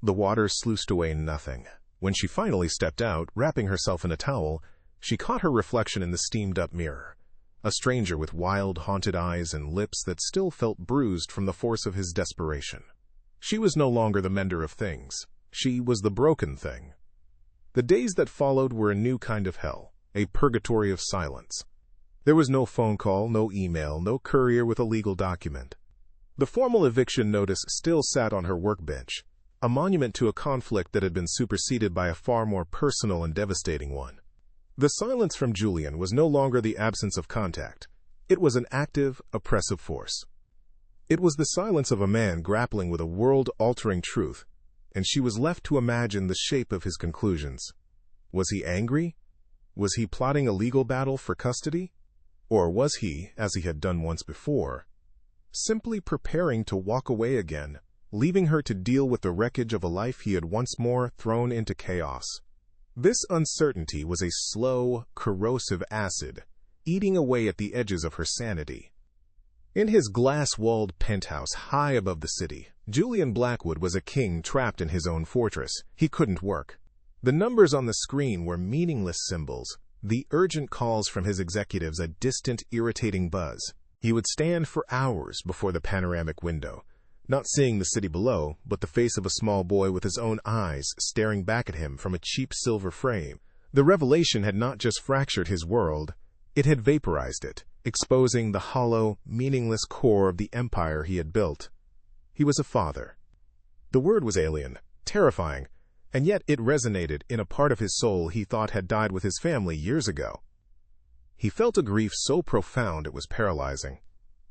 The water sluiced away nothing. When she finally stepped out, wrapping herself in a towel, she caught her reflection in the steamed-up mirror, a stranger with wild, haunted eyes and lips that still felt bruised from the force of his desperation. She was no longer the mender of things. She was the broken thing. The days that followed were a new kind of hell, a purgatory of silence. There was no phone call, no email, no courier with a legal document. The formal eviction notice still sat on her workbench, a monument to a conflict that had been superseded by a far more personal and devastating one. The silence from Julian was no longer the absence of contact. It was an active, oppressive force. It was the silence of a man grappling with a world-altering truth, and she was left to imagine the shape of his conclusions. Was he angry? Was he plotting a legal battle for custody? Or was he, as he had done once before, simply preparing to walk away again, leaving her to deal with the wreckage of a life he had once more thrown into chaos? This uncertainty was a slow, corrosive acid, eating away at the edges of her sanity. In his glass-walled penthouse high above the city, Julian Blackwood was a king trapped in his own fortress. He couldn't work. The numbers on the screen were meaningless symbols, the urgent calls from his executives a distant, irritating buzz. He would stand for hours before the panoramic window, not seeing the city below, but the face of a small boy with his own eyes staring back at him from a cheap silver frame, The revelation had not just fractured his world, it had vaporized it, exposing the hollow, meaningless core of the empire he had built. He was a father. The word was alien, terrifying, and yet it resonated in a part of his soul he thought had died with his family years ago. He felt a grief so profound it was paralyzing.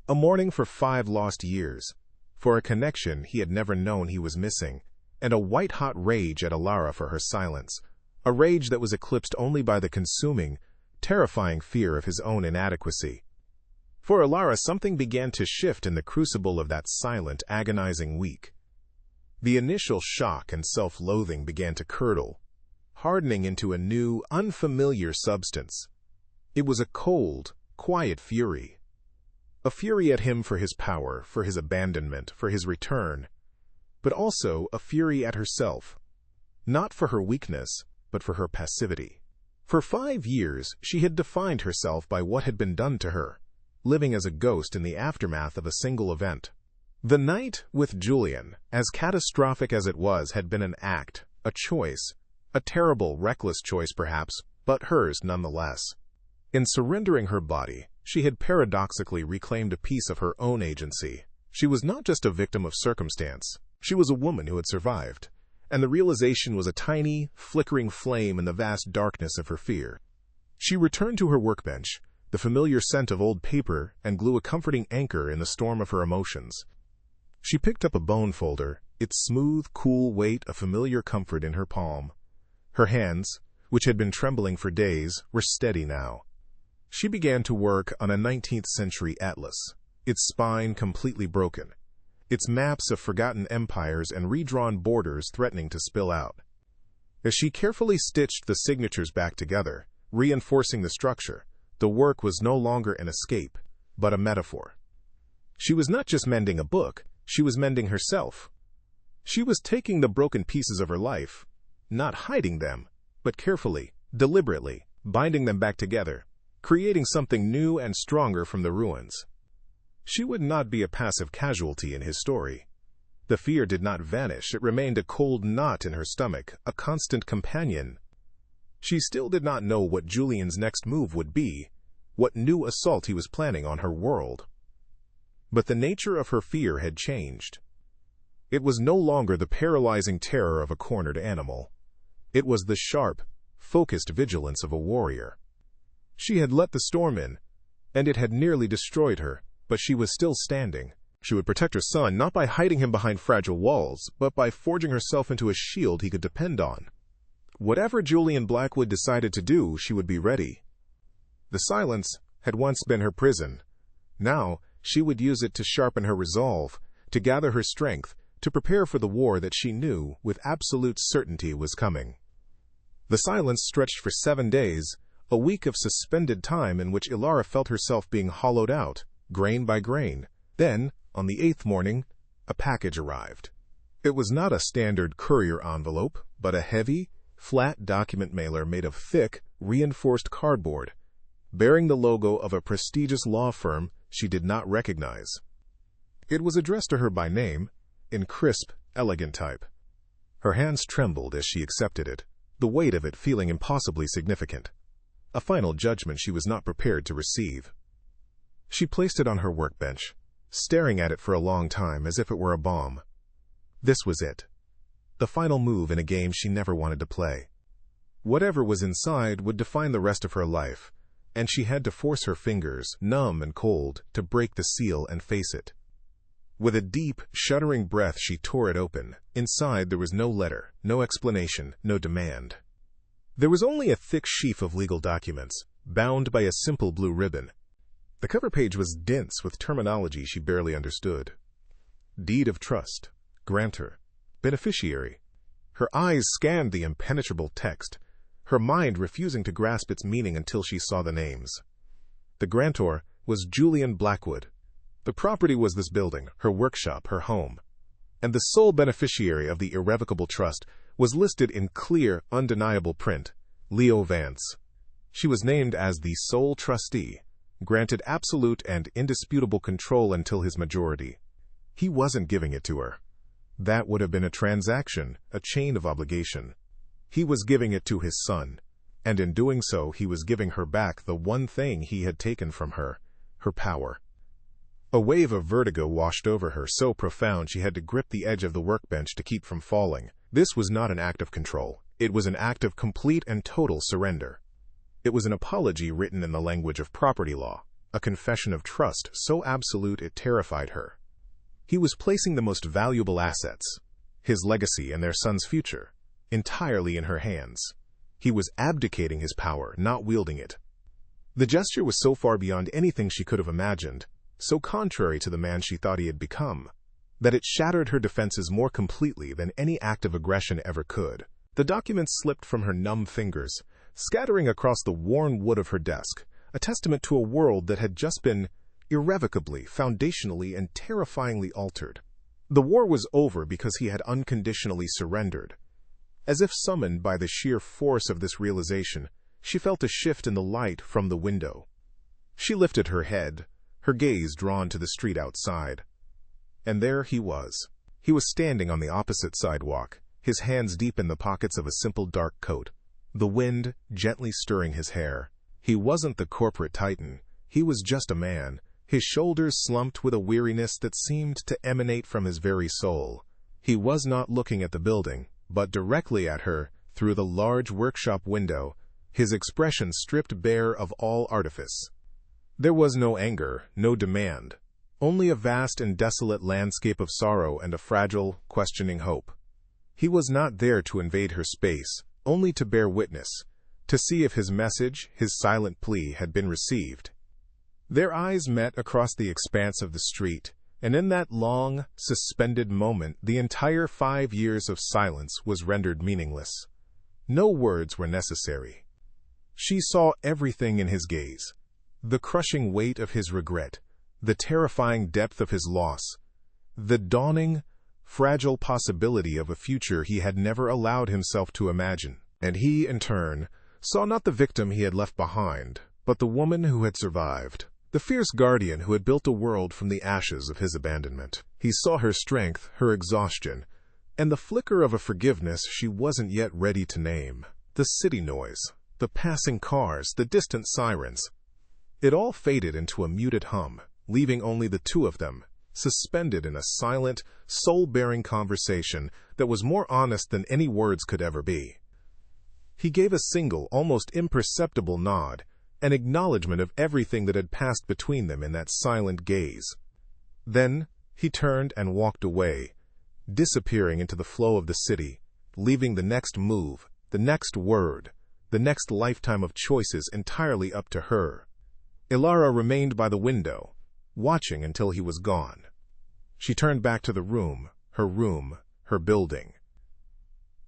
A mourning for 5 lost years, for a connection he had never known he was missing, and a white-hot rage at Alara for her silence, a rage that was eclipsed only by the consuming, terrifying fear of his own inadequacy. For Alara, something began to shift in the crucible of that silent, agonizing week. The initial shock and self-loathing began to curdle, hardening into a new, unfamiliar substance. It was a cold, quiet fury. A fury at him for his power, for his abandonment, for his return, but also a fury at herself, not for her weakness, but for her passivity. For 5 years, she had defined herself by what had been done to her, living as a ghost in the aftermath of a single event. The night with Julian, as catastrophic as it was, had been an act, a choice, a terrible, reckless choice perhaps, but hers nonetheless. In surrendering her body, she had paradoxically reclaimed a piece of her own agency. She was not just a victim of circumstance. She was a woman who had survived, and the realization was a tiny, flickering flame in the vast darkness of her fear. She returned to her workbench, the familiar scent of old paper and glue a comforting anchor in the storm of her emotions. She picked up a bone folder, its smooth, cool weight a familiar comfort in her palm. Her hands, which had been trembling for days, were steady now. She began to work on a 19th-century atlas, its spine completely broken, its maps of forgotten empires and redrawn borders threatening to spill out. As she carefully stitched the signatures back together, reinforcing the structure, the work was no longer an escape, but a metaphor. She was not just mending a book, she was mending herself. She was taking the broken pieces of her life, not hiding them, but carefully, deliberately, binding them back together, creating something new and stronger from the ruins. She would not be a passive casualty in his story. The fear did not vanish, it remained a cold knot in her stomach, a constant companion. She still did not know what Julian's next move would be, what new assault he was planning on her world. But the nature of her fear had changed. It was no longer the paralyzing terror of a cornered animal. It was the sharp, focused vigilance of a warrior. She had let the storm in, and it had nearly destroyed her, but she was still standing. She would protect her son not by hiding him behind fragile walls, but by forging herself into a shield he could depend on. Whatever Julian Blackwood decided to do, she would be ready. The silence had once been her prison. Now, she would use it to sharpen her resolve, to gather her strength, to prepare for the war that she knew with absolute certainty was coming. The silence stretched for 7 days, a week of suspended time in which Alara felt herself being hollowed out, grain by grain. Then, on the 8th morning, a package arrived. It was not a standard courier envelope, but a heavy, flat document mailer made of thick, reinforced cardboard, bearing the logo of a prestigious law firm she did not recognize. It was addressed to her by name, in crisp, elegant type. Her hands trembled as she accepted it, the weight of it feeling impossibly significant. A final judgment she was not prepared to receive. She placed it on her workbench, staring at it for a long time as if it were a bomb. This was it. The final move in a game she never wanted to play. Whatever was inside would define the rest of her life, and she had to force her fingers, numb and cold, to break the seal and face it. With a deep, shuddering breath she tore it open. Inside there was no letter, no explanation, no demand. There was only a thick sheaf of legal documents, bound by a simple blue ribbon. The cover page was dense with terminology she barely understood. Deed of trust, grantor, beneficiary. Her eyes scanned the impenetrable text, her mind refusing to grasp its meaning until she saw the names. The grantor was Julian Blackwood. The property was this building, her workshop, her home. And the sole beneficiary of the irrevocable trust was listed in clear, undeniable print, Leo Vance. She was named as the sole trustee, granted absolute and indisputable control until his majority. He wasn't giving it to her. That would have been a transaction, a chain of obligation. He was giving it to his son, And in doing so, he was giving her back the one thing he had taken from her, her power. A wave of vertigo washed over her, so profound she had to grip the edge of the workbench to keep from falling. This was not an act of control. It was an act of complete and total surrender. It was an apology written in the language of property law, a confession of trust so absolute it terrified her. He was placing the most valuable assets, his legacy and their son's future, entirely in her hands. He was abdicating his power, not wielding it. The gesture was so far beyond anything she could have imagined, so contrary to the man she thought he had become, that it shattered her defenses more completely than any act of aggression ever could. The documents slipped from her numb fingers, scattering across the worn wood of her desk, a testament to a world that had just been irrevocably, foundationally, and terrifyingly altered. The war was over because he had unconditionally surrendered. As if summoned by the sheer force of this realization, she felt a shift in the light from the window. She lifted her head, her gaze drawn to the street outside. And there he was. He was standing on the opposite sidewalk, his hands deep in the pockets of a simple dark coat, the wind gently stirring his hair. He wasn't the corporate titan. He was just a man, his shoulders slumped with a weariness that seemed to emanate from his very soul. He was not looking at the building, but directly at her, through the large workshop window, his expression stripped bare of all artifice. There was no anger, no demand, only a vast and desolate landscape of sorrow and a fragile, questioning hope. He was not there to invade her space, only to bear witness, to see if his message, his silent plea, had been received. Their eyes met across the expanse of the street, and in that long, suspended moment, the entire 5 years of silence was rendered meaningless. No words were necessary. She saw everything in his gaze, the crushing weight of his regret, the terrifying depth of his loss, the dawning, fragile possibility of a future he had never allowed himself to imagine. And he, in turn, saw not the victim he had left behind, but the woman who had survived, the fierce guardian who had built a world from the ashes of his abandonment. He saw her strength, her exhaustion, and the flicker of a forgiveness she wasn't yet ready to name. The city noise, the passing cars, the distant sirens. It all faded into a muted hum, leaving only the two of them, suspended in a silent, soul-bearing conversation that was more honest than any words could ever be. He gave a single, almost imperceptible nod, an acknowledgement of everything that had passed between them in that silent gaze. Then he turned and walked away, disappearing into the flow of the city, leaving the next move, the next word, the next lifetime of choices entirely up to her. Ilara remained by the window, watching until he was gone. She turned back to the room, her building.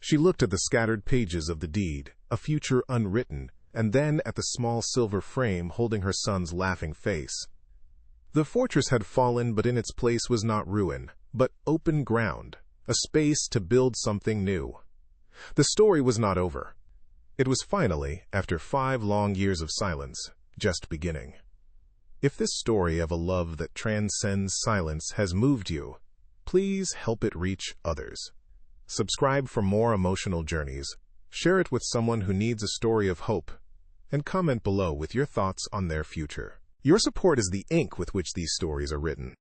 She looked at the scattered pages of the deed, a future unwritten, and then at the small silver frame holding her son's laughing face. The fortress had fallen, but in its place was not ruin, but open ground, a space to build something new. The story was not over. It was finally, after 5 long years of silence, just beginning. If this story of a love that transcends silence has moved you, please help it reach others. Subscribe for more emotional journeys, share it with someone who needs a story of hope, and comment below with your thoughts on their future. Your support is the ink with which these stories are written.